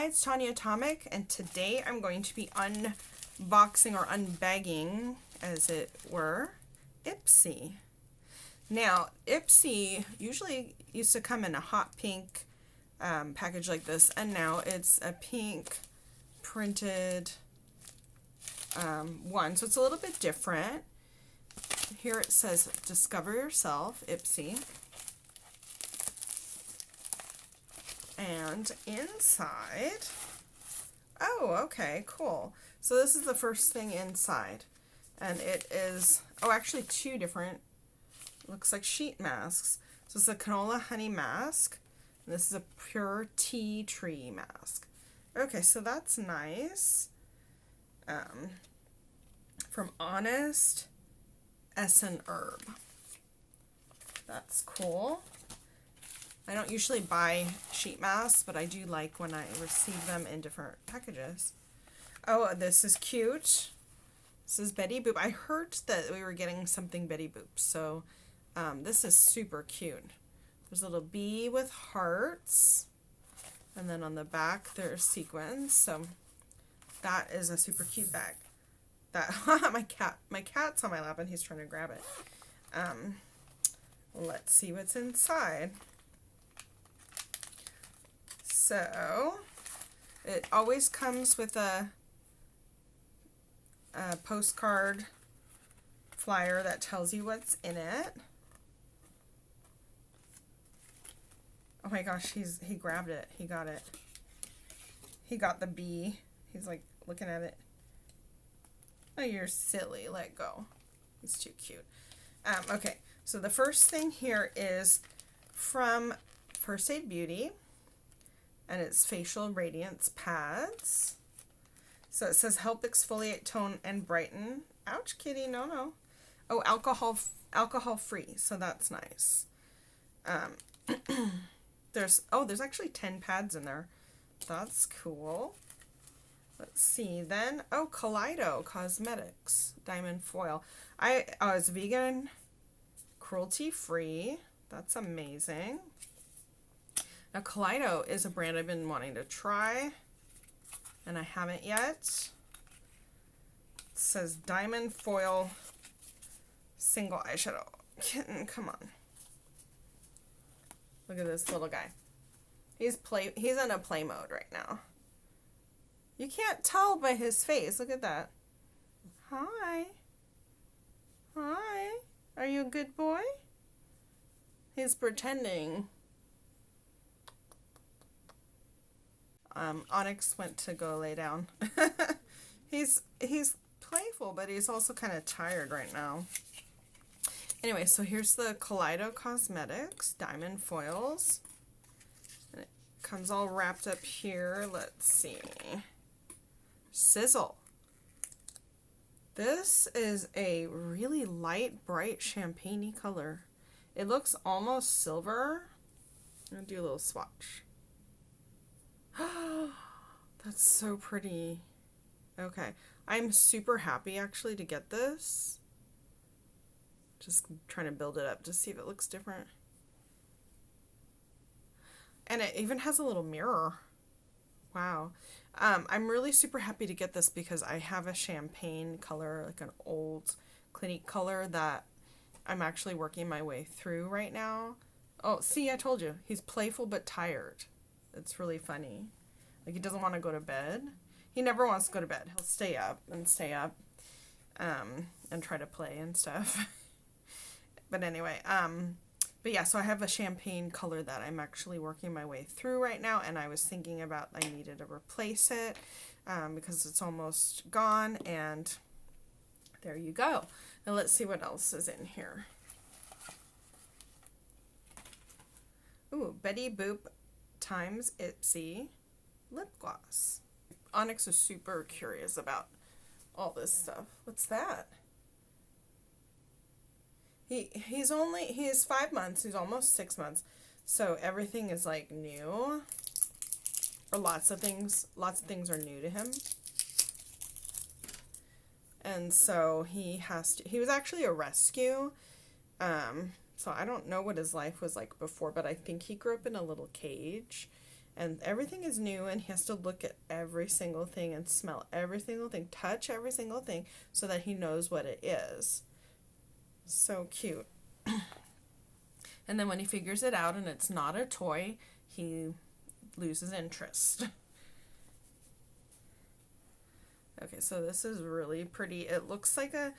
it's Tanya Atomic, and today I'm going to be unboxing or unbagging, as it were, Ipsy. Now, Ipsy usually used to come in a hot pink package like this, and now it's a pink printed one, so it's a little bit different. Here it says, Discover Yourself, Ipsy. And inside, oh, okay, cool. So this is the first thing inside. And it is, oh, actually two different, looks like sheet masks. So it's a Canola Honey Mask. And this is a Pure Tea Tree Mask. Okay, so that's nice. From Honest ESSENHERB. That's cool. I don't usually buy sheet masks, but I do like when I receive them in different packages. Oh, this is cute. This is Betty Boop. I heard that we were getting something Betty Boop, so this is super cute. There's a little bee with hearts, and then on the back there's sequins. So that is a super cute bag. That my cat's on my lap and he's trying to grab it. Let's see what's inside. So it always comes with a postcard flyer that tells you what's in it. Oh my gosh, he grabbed it. He got it. He got the bee. He's like looking at it. Oh, you're silly. Let go. He's too cute. Okay, so the first thing here is from Percy Beauty. And it's facial radiance pads. So it says help exfoliate, tone, and brighten. Ouch, kitty, no. Oh, alcohol free, so that's nice. There's actually 10 pads in there. That's cool. Let's see then. Oh, KALEIDO Cosmetics Diamond Foil. It's vegan, cruelty free. That's amazing. Now, KALEIDO is a brand I've been wanting to try, and I haven't yet. It says Diamond Foil Single Eyeshadow. Kitten, come on. Look at this little guy. He's in a play mode right now. You can't tell by his face. Look at that. Hi. Hi. Are you a good boy? He's pretending. Onyx went to go lay down. He's playful, but he's also kind of tired right now. Anyway, so here's the KALEIDO Cosmetics Diamond Foils. And it comes all wrapped up here. Let's see. Sizzle. This is a really light, bright, champagne-y color. It looks almost silver. I'm going to do a little swatch. That's so pretty. Okay, I'm super happy actually to get this. Just trying to build it up to see if it looks different. And it even has a little mirror. Wow. I'm really super happy to get this because I have a champagne color, like an old Clinique color that I'm actually working my way through right now. Oh, see, I told you. He's playful but tired. It's really funny. Like, he doesn't want to go to bed. He never wants to go to bed. He'll stay up and try to play and stuff. But anyway, but yeah, so I have a champagne color that I'm actually working my way through right now, and I was thinking about I needed to replace it because it's almost gone, and there you go. Now let's see what else is in here. Ooh, Betty Boop times Ipsy lip gloss. Onyx is super curious about all this stuff. What's that? He is 5 months. He's almost 6 months. So everything is like new. Or lots of things are new to him. And so he was actually a rescue. So I don't know what his life was like before, but I think he grew up in a little cage. And everything is new, and he has to look at every single thing and smell every single thing, touch every single thing, so that he knows what it is. So cute. And then when he figures it out and it's not a toy, he loses interest. Okay, so this is really pretty. It looks like a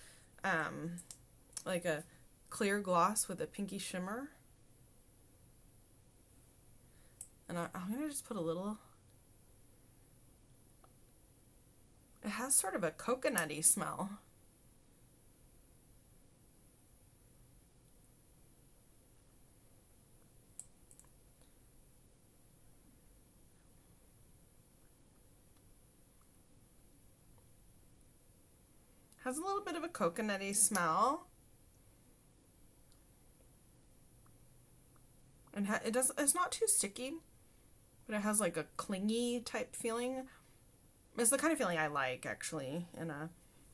clear gloss with a pinky shimmer. And I'm going to just put a little... It has sort of a coconutty smell. Has a little bit of a coconutty smell. And it's not too sticky, but it has like a clingy type feeling. It's the kind of feeling I like, actually, in a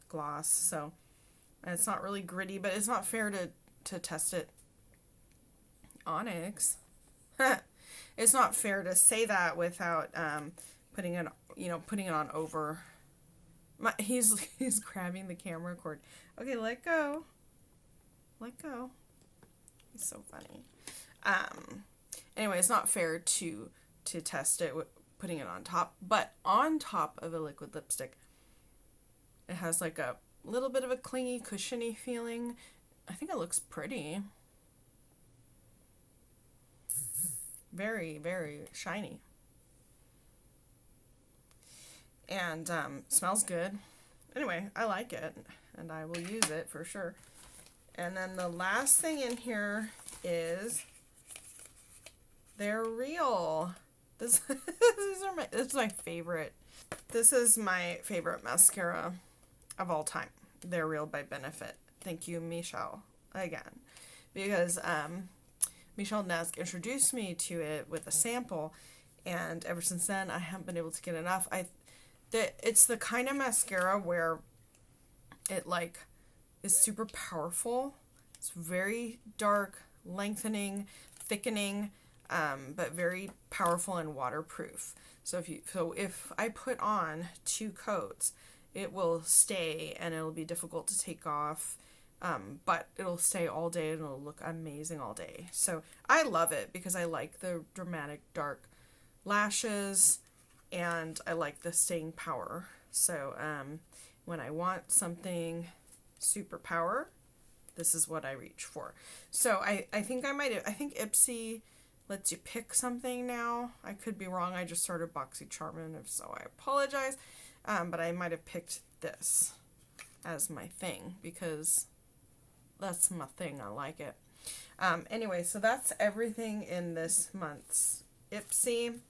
gloss. So it's not really gritty, but it's not fair to test it. Onyx. It's not fair to say that without putting it on over. He's grabbing the camera cord. Okay, let go. Let go. He's so funny. Anyway, it's not fair to test it with putting it on top, but on top of a liquid lipstick, it has like a little bit of a clingy, cushiony feeling. I think it looks pretty. Very, very shiny. And smells good. Anyway, I like it, and I will use it for sure. And then the last thing in here is... They're real. This is my favorite. This is my favorite mascara of all time. They're Real by Benefit. Thank you, Michelle, again. Because Michelle Nesk introduced me to it with a sample, and ever since then, I haven't been able to get enough. It's the kind of mascara where it is super powerful. It's very dark, lengthening, thickening, but very powerful and waterproof. So if I put on 2 coats, it will stay and it'll be difficult to take off, but it'll stay all day and it'll look amazing all day. So I love it because I like the dramatic dark lashes and I like the staying power. So when I want something super power, this is what I reach for. So I think Ipsy lets you pick something now. I could be wrong. I just started BoxyCharm, if so, I apologize. But I might have picked this as my thing because that's my thing. I like it. Anyway, so that's everything in this month's Ipsy.